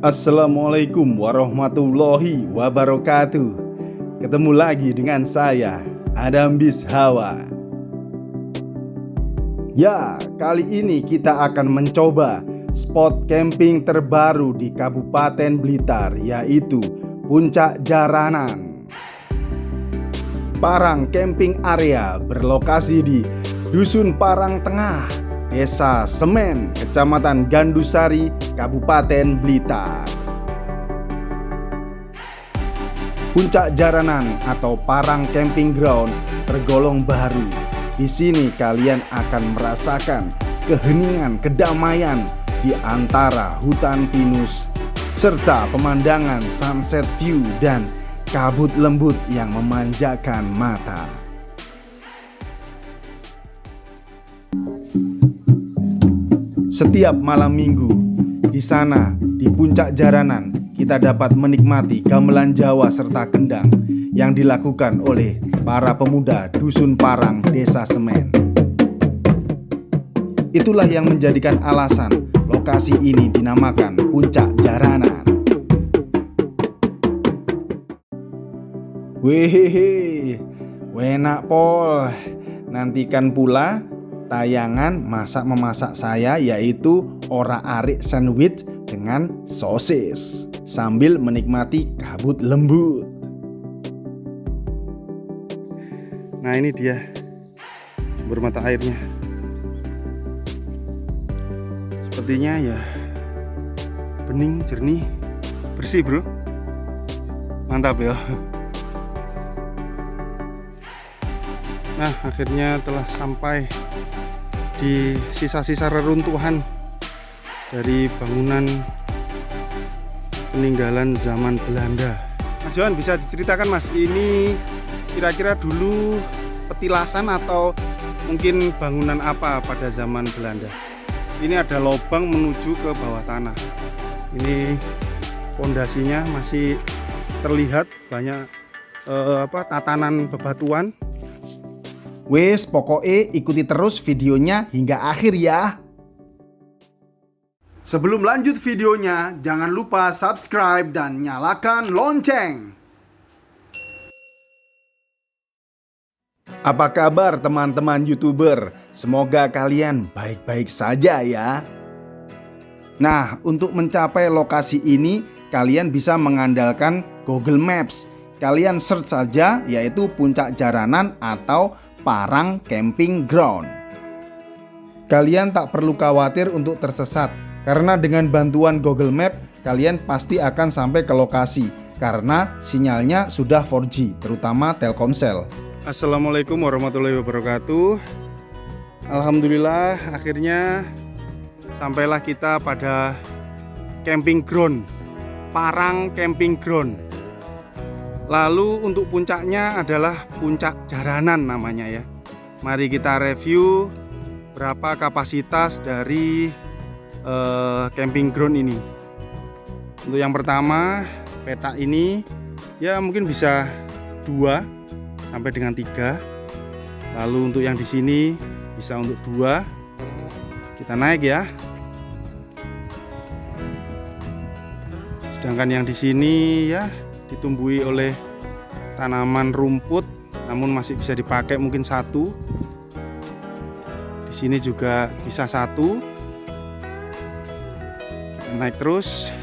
Assalamualaikum warahmatullahi wabarakatuh. Ketemu lagi dengan saya, Adam Bis Hawa. Ya, kali ini kita akan mencoba spot camping terbaru di Kabupaten Blitar, yaitu Puncak Jaranan. Parang Camping Area berlokasi di Dusun Parang Tengah, Desa Semen, Kecamatan Gandusari, Kabupaten Blitar. Puncak Jaranan atau Parang Camping Ground tergolong baru. Di sini kalian akan merasakan keheningan kedamaian di antara hutan pinus serta pemandangan sunset view dan kabut lembut yang memanjakan mata. Setiap malam minggu di sana, di Puncak Jaranan, kita dapat menikmati gamelan Jawa serta kendang yang dilakukan oleh para pemuda Dusun Parang, Desa Semen. Itulah yang menjadikan alasan lokasi ini dinamakan Puncak Jaranan. Wehehe, wenak pol. Nantikan pula tayangan masak-memasak saya, yaitu ora-arik sandwich dengan sosis sambil menikmati kabut lembut. Nah, ini dia sumber mata airnya. Sepertinya ya bening, jernih, bersih bro. Mantap ya. Nah, akhirnya telah sampai di sisa-sisa reruntuhan dari bangunan peninggalan zaman Belanda. Mas Johan, bisa diceritakan Mas, ini kira-kira dulu petilasan atau mungkin bangunan apa pada zaman Belanda? Ini ada lubang menuju ke bawah tanah. Ini pondasinya masih terlihat banyak tatanan bebatuan. Wes, pokoknya ikuti terus videonya hingga akhir ya. Sebelum lanjut videonya, jangan lupa subscribe dan nyalakan lonceng. Apa kabar teman-teman YouTuber? Semoga kalian baik-baik saja ya. Nah, untuk mencapai lokasi ini, kalian bisa mengandalkan Google Maps. Kalian search saja, yaitu Puncak Jaranan atau Parang Camping Ground. Kalian tak perlu khawatir untuk tersesat, karena dengan bantuan Google Map kalian pasti akan sampai ke lokasi, karena sinyalnya sudah 4G, terutama Telkomsel. Assalamualaikum warahmatullahi wabarakatuh. Alhamdulillah, akhirnya sampailah kita pada camping ground, Parang Camping Ground. Lalu untuk puncaknya adalah Puncak Jaranan namanya ya. Mari kita review berapa kapasitas dari camping ground ini. Untuk yang pertama, petak ini ya mungkin bisa 2 sampai dengan 3. Lalu untuk yang di sini bisa untuk 2. Kita naik ya. Sedangkan yang di sini ya ditumbuhi oleh tanaman rumput, namun masih bisa dipakai mungkin 1. Di sini juga bisa 1. Naik terus.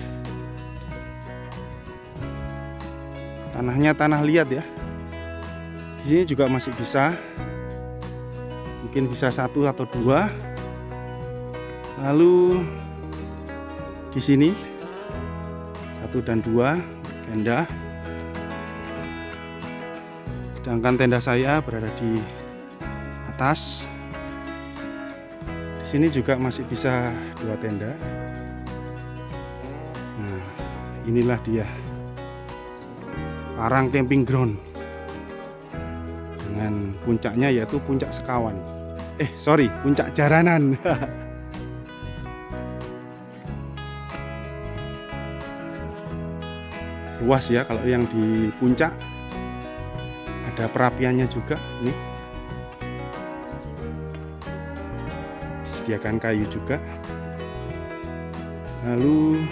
Tanahnya tanah liat ya. Di sini juga masih bisa. Mungkin bisa 1 atau 2. Lalu di sini 1 dan 2 tenda. Sedangkan tenda saya berada di atas. Di sini juga masih bisa 2 tenda. Nah, inilah dia Parang Camping Ground dengan puncaknya yaitu Puncak Sekawan. Puncak Jaranan. Luas ya kalau yang di puncak. Ada perapiannya juga nih. Disediakan kayu juga. Lalu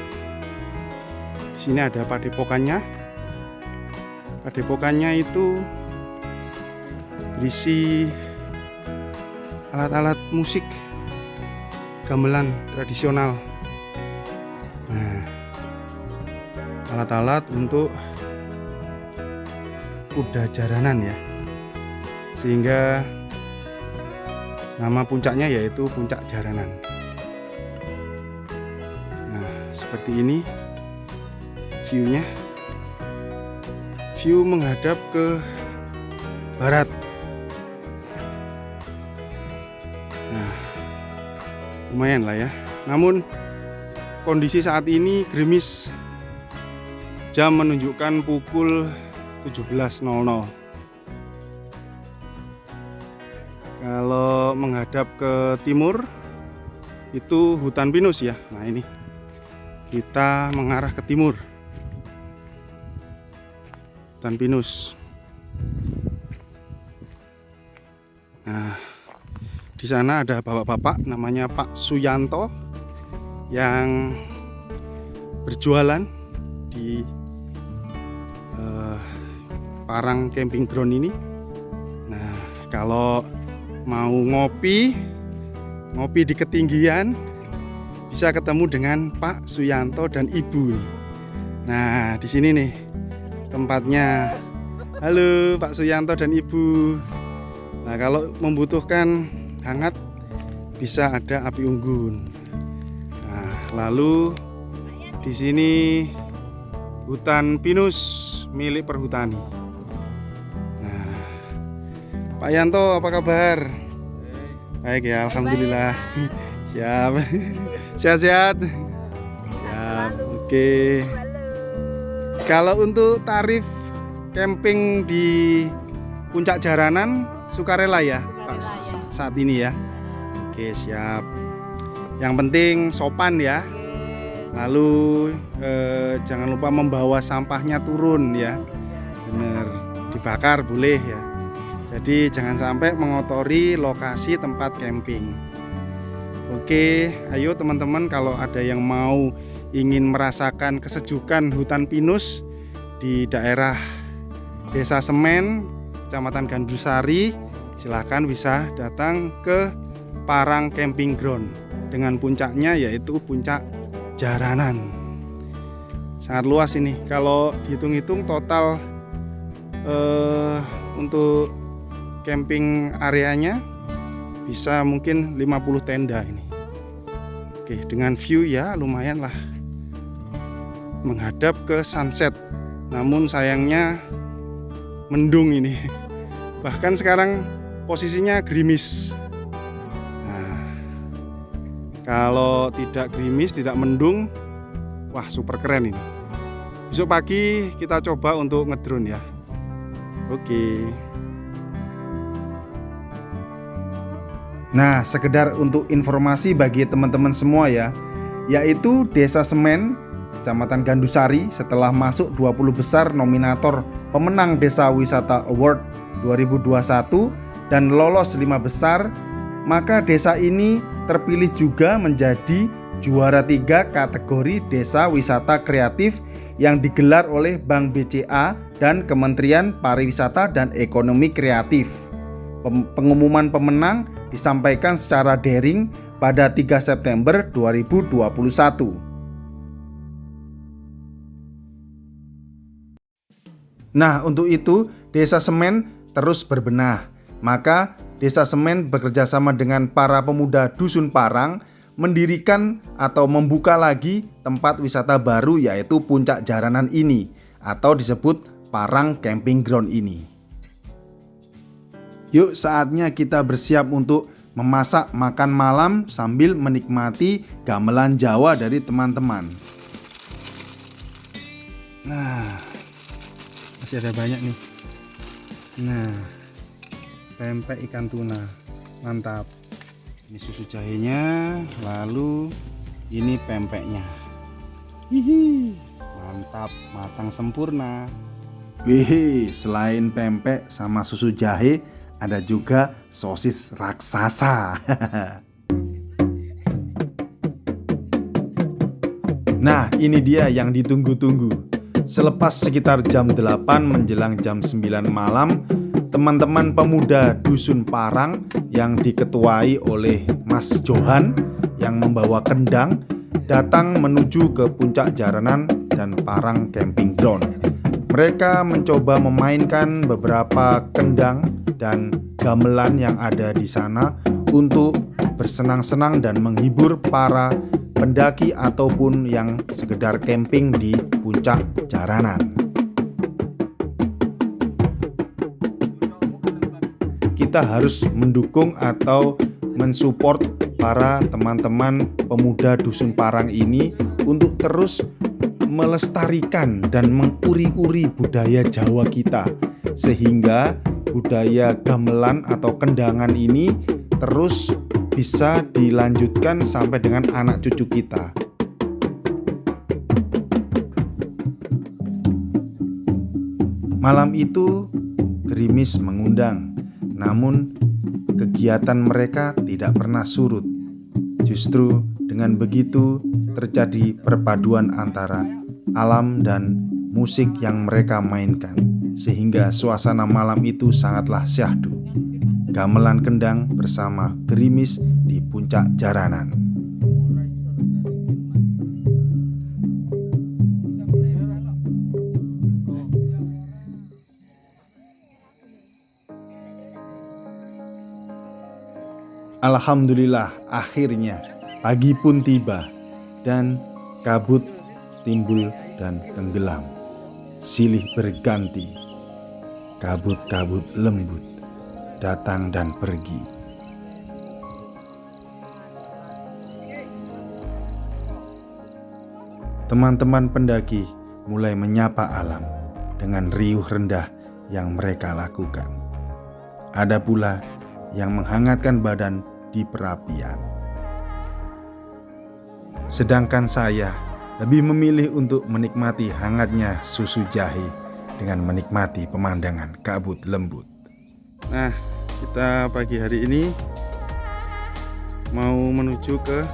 sini ada padepokannya. Padepokannya itu berisi alat-alat musik gamelan tradisional. Nah, alat-alat untuk kuda jaranan ya, sehingga nama puncaknya yaitu Puncak Jaranan. Nah, seperti ini view-nya. View menghadap ke barat. Nah, lumayan lah ya. Namun kondisi saat ini gerimis. Jam menunjukkan pukul 17.00. Kalau menghadap ke timur itu hutan pinus ya. Nah, ini kita mengarah ke timur. Hutan pinus. Nah, di sana ada bapak-bapak namanya Pak Suyanto yang berjualan di Parang Camping Ground ini. Nah, kalau mau ngopi di ketinggian bisa ketemu dengan Pak Suyanto dan Ibu. Nah, di sini nih tempatnya. Halo Pak Suyanto dan Ibu. Nah, kalau membutuhkan hangat bisa ada api unggun. Nah, lalu di sini hutan pinus milik perhutani. Nah, Pak Yanto, apa kabar? Baik ya, alhamdulillah. Siap. Sehat-sehat. Siap. Oke. Kalau untuk tarif camping di Puncak Jaranan sukarela ya, Pak, saat ini ya. Oke, siap. Yang penting sopan ya. Lalu jangan lupa membawa sampahnya turun ya. Bener, dibakar boleh ya. Jadi jangan sampai mengotori lokasi tempat camping. Oke, ayo teman-teman, kalau ada yang mau ingin merasakan kesejukan hutan pinus di daerah Desa Semen, Kecamatan Gandusari, silahkan bisa datang ke Parang Camping Ground dengan puncaknya yaitu Puncak Jaranan. Sangat luas ini. Kalau dihitung-hitung total untuk camping areanya bisa mungkin 50 tenda ini. Oke, dengan view ya lumayan lah, menghadap ke sunset. Namun sayangnya mendung ini. Bahkan sekarang posisinya gerimis. Nah, kalau tidak gerimis, tidak mendung, wah super keren ini. Besok pagi kita coba untuk ngedrone ya. Oke. Nah, sekedar untuk informasi bagi teman-teman semua ya, yaitu Desa Semen, Kecamatan Gandusari setelah masuk 20 besar nominator pemenang Desa Wisata Award 2021 dan lolos 5 besar, maka desa ini terpilih juga menjadi juara 3 kategori Desa Wisata Kreatif yang digelar oleh Bank BCA dan Kementerian Pariwisata dan Ekonomi Kreatif. Pengumuman pemenang disampaikan secara daring pada 3 September 2021. Nah, untuk itu Desa Semen terus berbenah. Maka Desa Semen bekerjasama dengan para pemuda Dusun Parang mendirikan atau membuka lagi tempat wisata baru, yaitu Puncak Jaranan ini atau disebut Parang Camping Ground ini. Yuk, saatnya kita bersiap untuk memasak makan malam sambil menikmati gamelan Jawa dari teman-teman. Nah, masih ada banyak nih. Nah, pempek ikan tuna, mantap. Ini susu jahenya, lalu ini pempeknya. Hihi, mantap, matang sempurna. Wih, selain pempek sama susu jahe, ada juga sosis raksasa. Nah, ini dia yang ditunggu-tunggu. Selepas sekitar jam 8 menjelang jam 9 malam, teman-teman pemuda Dusun Parang yang diketuai oleh Mas Johan yang membawa kendang datang menuju ke puncak Jaranan dan Parang Camping Ground. Mereka mencoba memainkan beberapa kendang dan gamelan yang ada di sana untuk bersenang-senang dan menghibur para pendaki ataupun yang sekedar camping di puncak Jaranan. Kita harus mendukung atau mensupport para teman-teman pemuda Dusun Parang ini untuk terus melestarikan dan menguri-uri budaya Jawa kita, sehingga budaya gamelan atau kendangan ini terus bisa dilanjutkan sampai dengan anak cucu kita. Malam itu gerimis mengundang, namun kegiatan mereka tidak pernah surut. Justru dengan begitu terjadi perpaduan antara alam dan musik yang mereka mainkan, sehingga suasana malam itu sangatlah syahdu. Gamelan kendang bersama gerimis di puncak Jaranan. Alhamdulillah, akhirnya pagi pun tiba dan kabut timbul dan tenggelam. Silih berganti, kabut-kabut lembut datang dan pergi. Teman-teman pendaki mulai menyapa alam dengan riuh rendah yang mereka lakukan. Ada pula yang menghangatkan badan di perapian. Sedangkan saya lebih memilih untuk menikmati hangatnya susu jahe dengan menikmati pemandangan kabut lembut. Nah, kita pagi hari ini mau menuju ke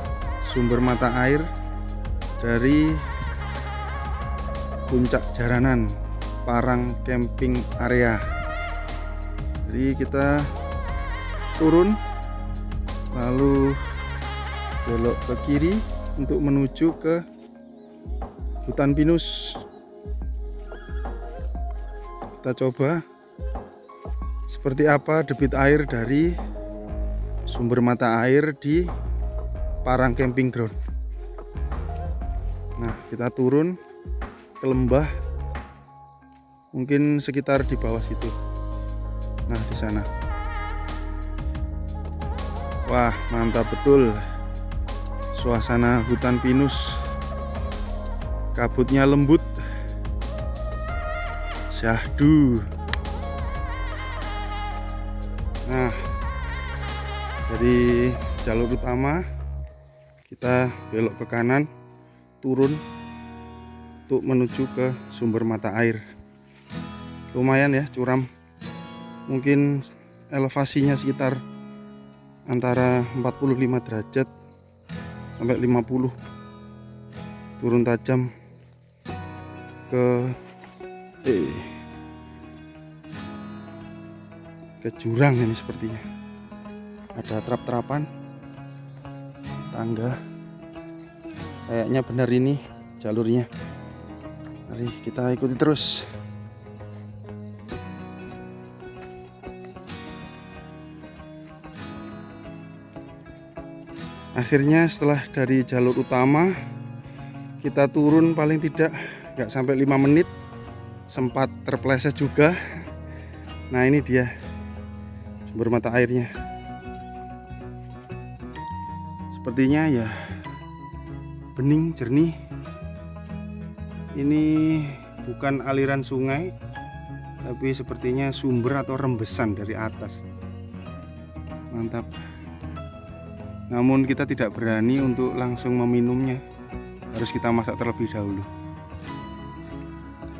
sumber mata air dari puncak Jaranan, Parang Camping Area. Jadi kita turun lalu belok ke kiri untuk menuju ke hutan pinus. Kita coba seperti apa debit air dari sumber mata air di Parang Camping Ground. Nah, kita turun ke lembah, mungkin sekitar di bawah situ. Nah, di sana. Wah, mantap betul. Suasana hutan pinus. Kabutnya lembut. Syahdu. Nah, dari jalur utama kita belok ke kanan, turun untuk menuju ke sumber mata air. Lumayan ya, curam. Mungkin elevasinya sekitar antara 45 derajat sampai 50. Turun tajam ke jurang ini sepertinya. Ada terap-terapan, tangga. Kayaknya benar ini jalurnya. Mari kita ikuti terus. Akhirnya setelah dari jalur utama kita turun paling tidak nggak sampai 5 menit, sempat terpeleset juga. Nah, ini dia sumber mata airnya. Sepertinya ya bening, jernih. Ini bukan aliran sungai, tapi sepertinya sumber atau rembesan dari atas. Mantap. Namun kita tidak berani untuk langsung meminumnya. Harus kita masak terlebih dahulu.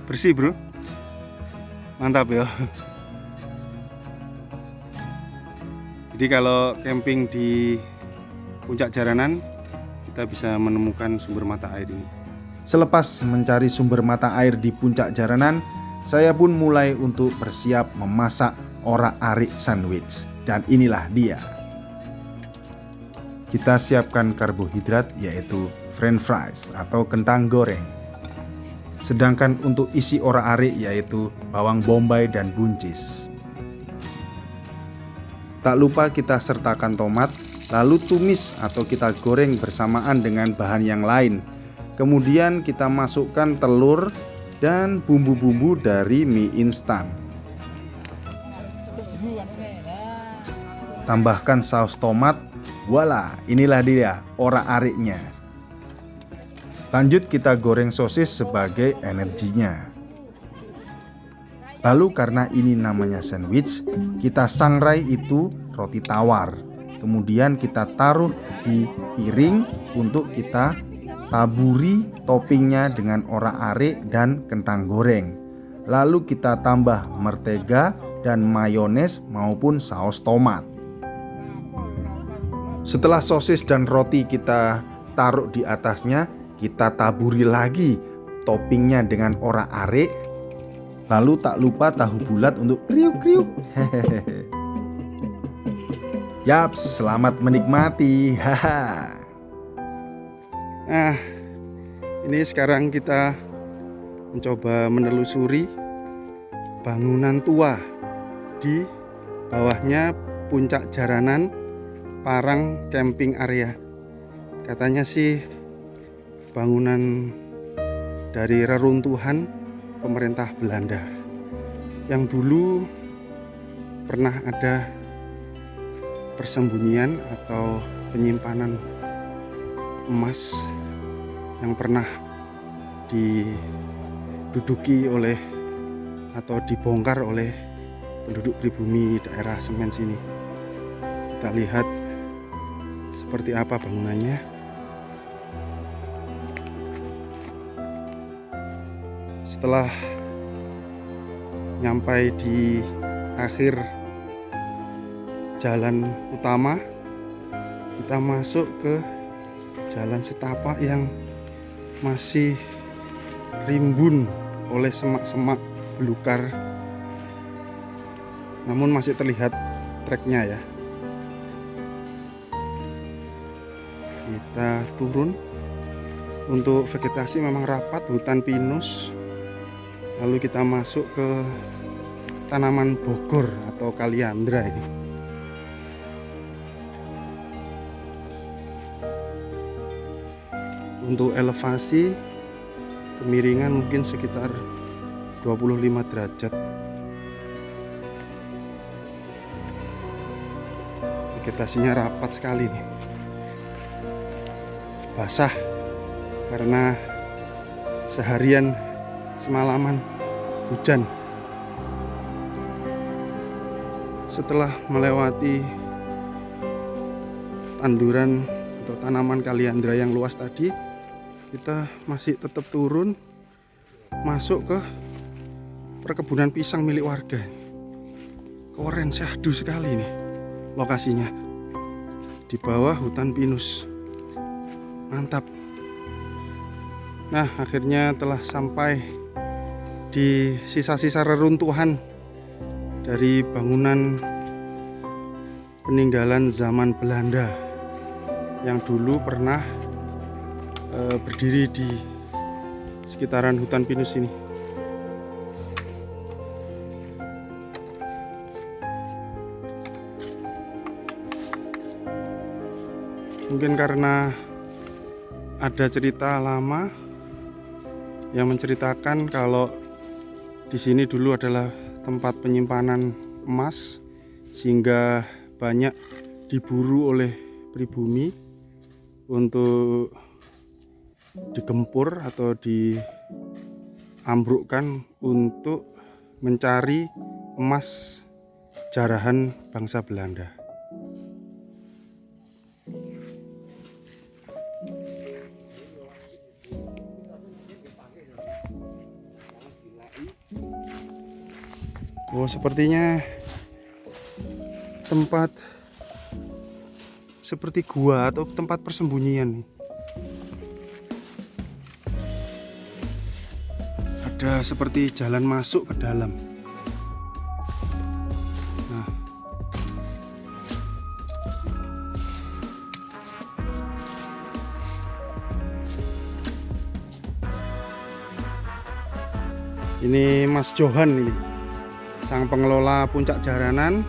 Bersih, bro. Mantap ya. Jadi kalau camping di puncak Jaranan, kita bisa menemukan sumber mata air ini. Selepas mencari sumber mata air di puncak Jaranan, saya pun mulai untuk bersiap memasak orak-arik sandwich. Dan inilah dia. Kita siapkan karbohidrat yaitu french fries atau kentang goreng. Sedangkan untuk isi orak-arik yaitu bawang bombay dan buncis. Tak lupa kita sertakan tomat, lalu tumis atau kita goreng bersamaan dengan bahan yang lain. Kemudian kita masukkan telur dan bumbu-bumbu dari mie instan. Tambahkan saus tomat, voila, inilah dia orak-ariknya. Lanjut kita goreng sosis sebagai energinya. Lalu karena ini namanya sandwich, kita sangrai itu roti tawar. Kemudian kita taruh di piring untuk kita taburi toppingnya dengan orak-arik dan kentang goreng. Lalu kita tambah mentega dan mayones maupun saus tomat. Setelah sosis dan roti kita taruh di atasnya, kita taburi lagi toppingnya dengan orak-arik. Lalu tak lupa tahu bulat untuk kriuk-kriuk. Hehehe. Yaps, selamat menikmati. Haha. Nah, ini sekarang kita mencoba menelusuri bangunan tua di bawahnya puncak Jaranan Parang Camping Area. Katanya sih bangunan dari reruntuhan pemerintah Belanda yang dulu pernah ada persembunyian atau penyimpanan emas yang pernah diduduki oleh atau dibongkar oleh penduduk pribumi daerah Semen sini. Kita lihat seperti apa bangunannya. Setelah nyampai di akhir jalan utama, kita masuk ke jalan setapak yang masih rimbun oleh semak-semak belukar, namun masih terlihat treknya ya. Kita turun. Untuk vegetasi memang rapat, hutan pinus. Lalu kita masuk ke tanaman Bogor atau kaliandra ini. Untuk elevasi kemiringan mungkin sekitar 25 derajat. Vegetasinya rapat sekali nih. Basah karena seharian semalaman hujan. Setelah melewati tanduran atau tanaman kaliandra yang luas tadi, kita masih tetap turun masuk ke perkebunan pisang milik warga. Keren, syahdu sekali nih lokasinya, di bawah hutan pinus. Mantap. Nah, akhirnya telah sampai di sisa-sisa reruntuhan dari bangunan peninggalan zaman Belanda yang dulu pernah berdiri di sekitaran hutan pinus ini. Mungkin karena ada cerita lama yang menceritakan kalau di sini dulu adalah tempat penyimpanan emas, sehingga banyak diburu oleh pribumi untuk digempur atau diambrukkan untuk mencari emas jarahan bangsa Belanda. Oh, sepertinya tempat seperti gua atau tempat persembunyian nih. ada seperti jalan masuk ke dalam. Nah, ini Mas Johan ini, sang pengelola Puncak Jaranan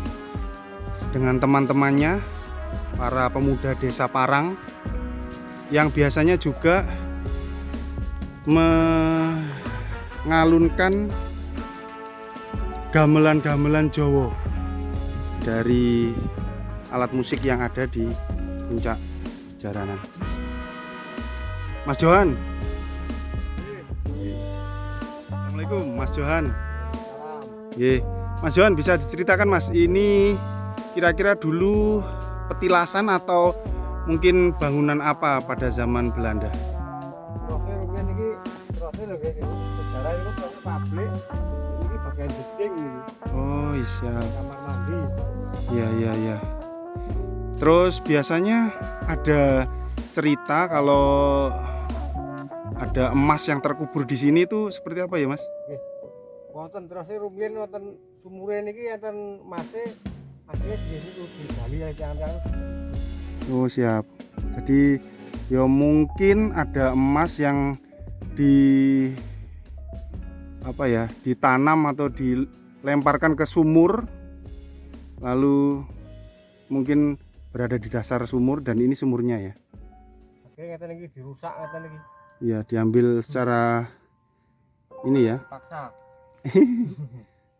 dengan teman-temannya, para pemuda desa Parang yang biasanya juga mengalunkan gamelan-gamelan Jawa dari alat musik yang ada di Puncak Jaranan. Mas Johan. Assalamualaikum Mas Johan. Mas Johan, bisa diceritakan Mas, ini kira-kira dulu petilasan atau mungkin bangunan apa pada zaman Belanda? Sejarah itu pabrik, ini bagian jeding ini. Oh iya. Kamar mandi. Iya. Terus biasanya ada cerita kalau ada emas yang terkubur di sini itu seperti apa ya Mas? Wonten terus rumiyin wonten sumure niki enten mase asline di situ digali jangan-jangan. Oh siap. Jadi ya mungkin ada emas yang ditanam atau dilemparkan ke sumur, lalu mungkin berada di dasar sumur dan ini sumurnya ya. Oke, ngeten iki dirusak ngeten iki. Iya, diambil secara ini ya. Paksa.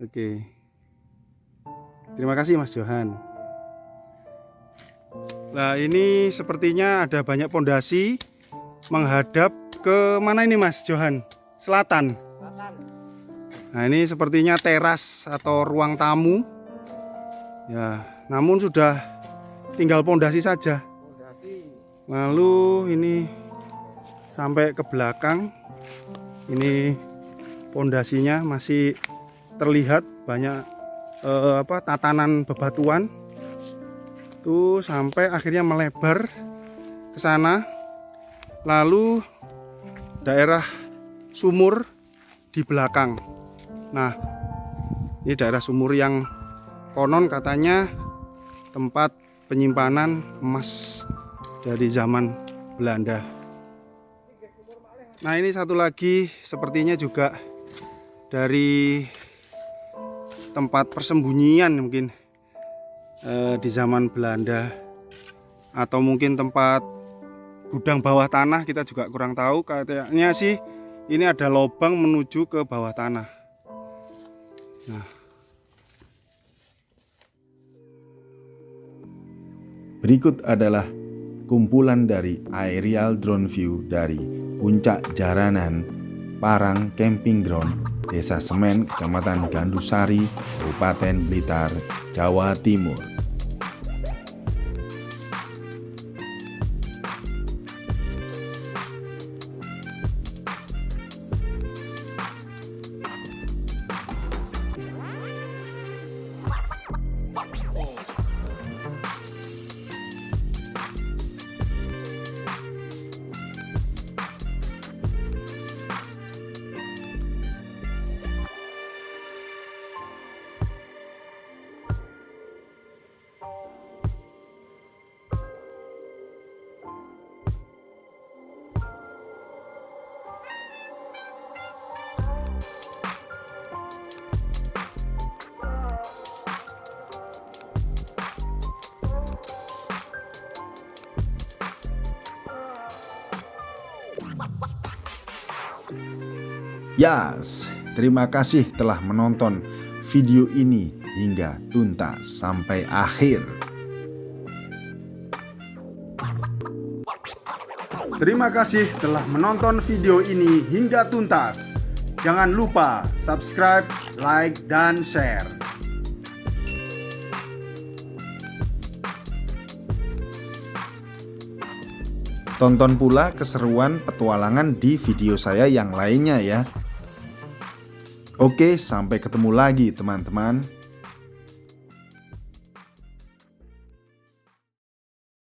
Oke. Terima kasih Mas Johan. Nah, ini sepertinya ada banyak pondasi menghadap ke mana ini Mas Johan? Selatan. Nah, ini sepertinya teras atau ruang tamu. Ya, namun sudah tinggal pondasi saja. Lalu ini sampai ke belakang. Ini pondasinya masih terlihat banyak tatanan bebatuan. Tuh sampai akhirnya melebar ke sana. Lalu daerah sumur di belakang. Nah, ini daerah sumur yang konon katanya tempat penyimpanan emas dari zaman Belanda. Nah, ini satu lagi sepertinya juga dari tempat persembunyian mungkin di zaman Belanda, atau mungkin tempat gudang bawah tanah, kita juga kurang tahu. Kayaknya sih ini ada lubang menuju ke bawah tanah. Nah, Berikut adalah kumpulan dari aerial drone view dari Puncak Jaranan, Parang Camping Ground, Desa Semen, Kecamatan Gandusari, Kabupaten Blitar, Jawa Timur. Yas, terima kasih telah menonton video ini hingga tuntas sampai akhir. terima kasih telah menonton video ini hingga tuntas. Jangan lupa subscribe, like, dan share. Tonton pula keseruan petualangan di video saya yang lainnya ya. Oke, sampai ketemu lagi teman-teman.